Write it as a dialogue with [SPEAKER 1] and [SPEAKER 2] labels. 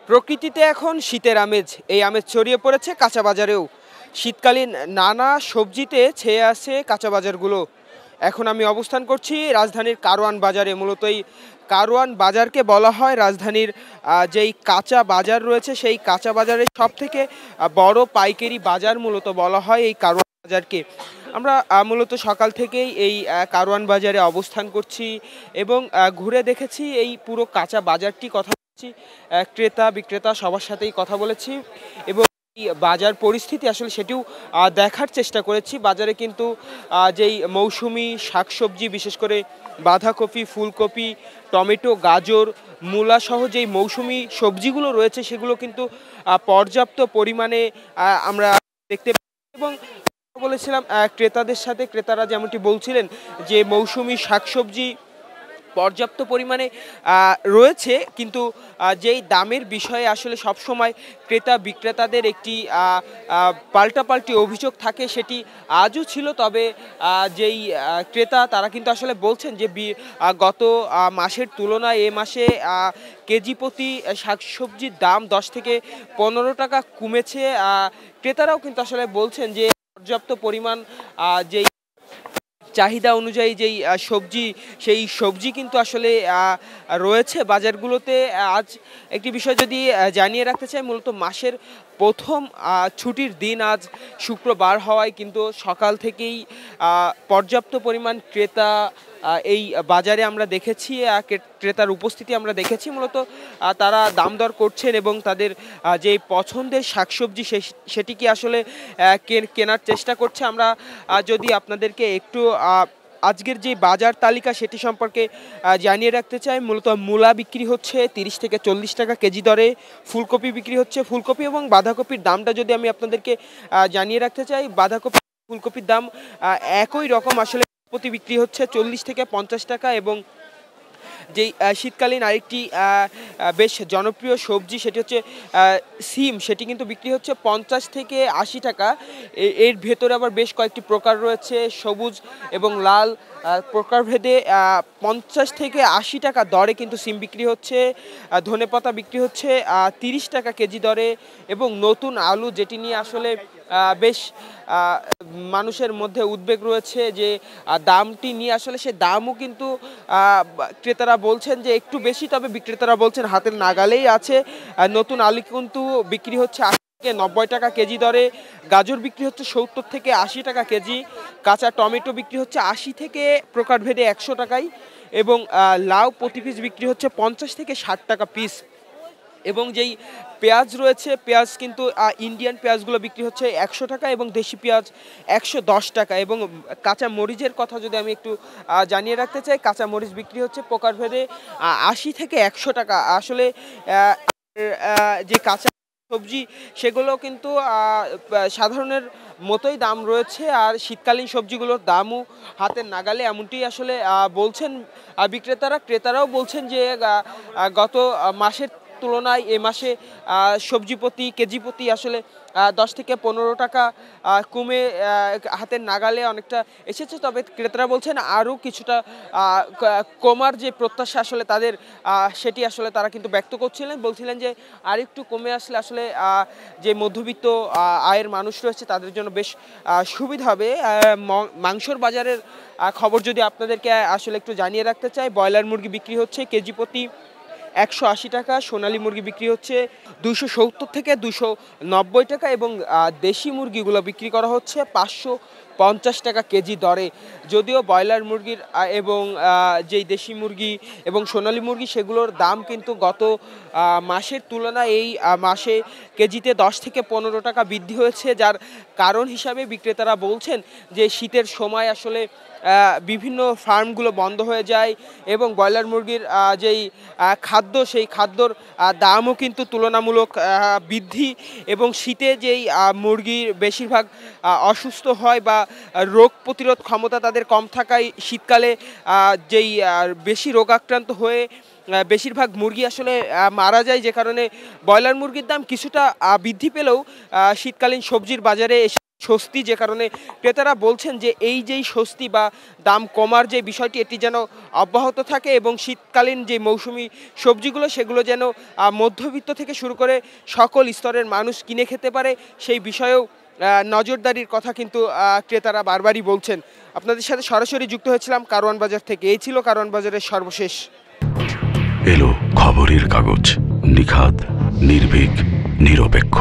[SPEAKER 1] প্রকৃতিতে এখন শীতের আমেজ, এই আমেজ ছড়িয়ে পড়েছে কাঁচা বাজারেও। শীতকালীন নানা সবজিতে ছেয়ে আছে কাঁচা বাজারগুলো। এখন আমি অবস্থান করছি রাজধানীর কারওয়ান বাজারে। মূলত এই কারওয়ান বাজারকে বলা হয় রাজধানীর যেই কাঁচা বাজার রয়েছে সেই কাঁচা বাজারের সবথেকে বড় পাইকারি বাজার মূলত বলা হয় এই কারওয়ান বাজারকে। আমরা মূলত সকাল থেকেই এই কারওয়ান বাজারে অবস্থান করছি এবং ঘুরে দেখেছি এই পুরো কাঁচা বাজারটি। কথা বলছি ক্রেতা বিক্রেতা সবার সাথেই কথা বলেছি এবং এই বাজার পরিস্থিতি আসলে সেটিও দেখার চেষ্টা করেছি। বাজারে কিন্তু যেই মৌসুমি শাকসবজি, বিশেষ করে বাঁধাকপি, ফুলকপি, টমেটো, গাজর, মূলা সহ যেই মৌসুমি সবজিগুলো রয়েছে সেগুলো কিন্তু পর্যাপ্ত পরিমাণে আমরা দেখতে পাই এবং বলেছিলাম ক্রেতাদের সাথে, ক্রেতারা যেমনটি বলছিলেন যে মৌসুমি শাকসবজি পর্যাপ্ত পরিমাণে রয়েছে, কিন্তু যেই দামের বিষয়ে আসলে সবসময় ক্রেতা বিক্রেতাদের একটি পাল্টাপাল্টি অভিযোগ থাকে, সেটি আজও ছিল। তবে যেই ক্রেতা তারা কিন্তু আসলে বলছেন যে গত মাসের তুলনায় এ মাসে কেজি প্রতি শাকসবজির দাম 10 থেকে 15 টাকা কমেছে। ক্রেতারাও কিন্তু আসলে বলছেন যে পর্যাপ্ত পরিমাণ যেই চাহিদা অনুযায়ী যেই সবজি, সেই সবজি কিন্তু আসলে রয়েছে বাজারগুলোতে। আজ একটি বিষয় যদি জানিয়ে রাখতে চাই, মূলত মাসের প্রথম ছুটির দিন আজ শুক্রবার হওয়ায় কিন্তু সকাল থেকেই পর্যাপ্ত পরিমাণ ক্রেতা এই বাজারে আমরা দেখেছি, ক্রেতার উপস্থিতি আমরা দেখেছি। মূলত তারা দাম দর করছেন এবং তাদের যে পছন্দের শাকসবজি সেটিকে আসলে কেনার চেষ্টা করছে। আমরা যদি আপনাদেরকে একটু আজকের যে বাজার তালিকা সেটি সম্পর্কে জানিয়ে রাখতে চাই, মূলত মূলা বিক্রি হচ্ছে 30 থেকে 40 টাকা কেজি দরে, ফুলকপি বিক্রি হচ্ছে, ফুলকপি এবং বাঁধাকপির দামটা যদি আমি আপনাদেরকে জানিয়ে রাখতে চাই, বাঁধাকপি ফুলকপির দাম একই রকম আসলে প্রতি বিক্রি হচ্ছে 40 থেকে 50 টাকা। এবং যেই শীতকালীন আরেকটি বেশ জনপ্রিয় সবজি সেটি হচ্ছে সিম, সেটি কিন্তু বিক্রি হচ্ছে 50 থেকে 80 টাকা। এর ভেতরে আবার বেশ কয়েকটি প্রকার রয়েছে, সবুজ এবং লাল প্রকারভেদে 50 থেকে 80 টাকা দরে কিন্তু সিম বিক্রি হচ্ছে। ধনেপাতা বিক্রি হচ্ছে 30 টাকা কেজি দরে। এবং নতুন আলু, যেটি নিয়ে আসলে বেশ মানুষের মধ্যে উদ্বেগ রয়েছে যে দামটি নিয়ে, আসলে সে দামও কিন্তু ক্রেতারা বলছেন যে একটু বেশি, তবে বিক্রেতারা বলছেন হাতের নাগালেই আছে। নতুন আলু কিন্তু বিক্রি হচ্ছে 80 থেকে 90 টাকা কেজি দরে, গাজর বিক্রি হচ্ছে 70 থেকে 80 টাকা কেজি, কাঁচা টমেটো বিক্রি হচ্ছে 80 থেকে প্রকারভেদে 100 টাকায়, এবং লাউ প্রতি পিস বিক্রি হচ্ছে 50 থেকে 60 টাকা পিস। এবং যেই পেঁয়াজ রয়েছে, পেঁয়াজ কিন্তু ইন্ডিয়ান পেঁয়াজগুলো বিক্রি হচ্ছে 100 টাকা এবং দেশি পেঁয়াজ 110 টাকা। এবং কাঁচা মরিচের কথা যদি আমি একটু জানিয়ে রাখতে চাই, কাঁচা মরিচ বিক্রি হচ্ছে প্রকারভেদে 80 থেকে 100 টাকা। আসলে যে কাঁচা সবজি সেগুলো কিন্তু সাধারণের মতোই দাম রয়েছে, আর শীতকালীন সবজিগুলোর দামও হাতের নাগালে, এমনটি আসলে বলছেন বিক্রেতারা। ক্রেতারাও বলছেন যে গত মাসের তুলনায় এ মাসে সবজি প্রতি কেজি প্রতি আসলে 10 থেকে 15 টাকা কমে হাতের নাগালে অনেকটা এসেছে। তবে ক্রেতারা বলছেন আরও কিছুটা কমার যে প্রত্যাশা আসলে তাদের, সেটি আসলে তারা কিন্তু ব্যক্ত করছিলেন, বলছিলেন যে আরেকটু কমে আসলে আসলে যে মধ্যবিত্ত আয়ের মানুষ রয়েছে তাদের জন্য বেশ সুবিধা হবে। মাংসর বাজারের খবর যদি আপনাদেরকে আসলে একটু জানিয়ে রাখতে চাই, ব্রয়লার মুরগি বিক্রি হচ্ছে কেজি প্রতি 180 টাকা, সোনালী মুরগি বিক্রি হচ্ছে 270 থেকে 290 টাকা, এবং দেশি মুরগিগুলো বিক্রি করা হচ্ছে 550 টাকা কেজি দরে। যদিও ব্রয়লার মুরগির এবং যেই দেশি মুরগি এবং সোনালী মুরগি সেগুলোর দাম কিন্তু গত মাসের তুলনায় এই মাসে কেজিতে 10 থেকে 15 টাকা বৃদ্ধি হয়েছে, যার কারণ হিসাবে বিক্রেতারা বলছেন যে শীতের সময় আসলে বিভিন্ন ফার্মগুলো বন্ধ হয়ে যায় এবং ব্রয়লার মুরগির যেই খাদ্য, সেই খাদ্যর দামও কিন্তু তুলনামূলক বৃদ্ধি, এবং শীতে যেই মুরগির বেশিরভাগ অসুস্থ হয় বা রোগ প্রতিরোধ ক্ষমতা তাদের কম থাকায় শীতকালে যেই বেশি রোগাক্রান্ত হয়ে বেশিরভাগ মুরগি আসলে মারা যায়, যে কারণে ব্রয়লার মুরগির দাম কিছুটা বৃদ্ধি পেলেও শীতকালীন সবজির বাজারে এসে স্বস্তি, যে কারণে ক্রেতারা বলছেন যে এই যেই স্বস্তি বা দাম কমার যে বিষয়টি এটি যেন অব্যাহত থাকে এবং শীতকালীন যে মৌসুমি সবজিগুলো সেগুলো যেন মধ্যবিত্ত থেকে শুরু করে সকল স্তরের মানুষ কিনে খেতে পারে, সেই বিষয়েও নজরদারির কথা কিন্তু ক্রেতারা বারবারই বলছেন। আপনাদের সাথে সরাসরি যুক্ত হয়েছিলাম কারওয়ান বাজার থেকে। এই ছিল কারওয়ান বাজারের সর্বশেষ।
[SPEAKER 2] এলো খবরের কাগজ, নিখাত, নির্ভীক, নিরপেক্ষ।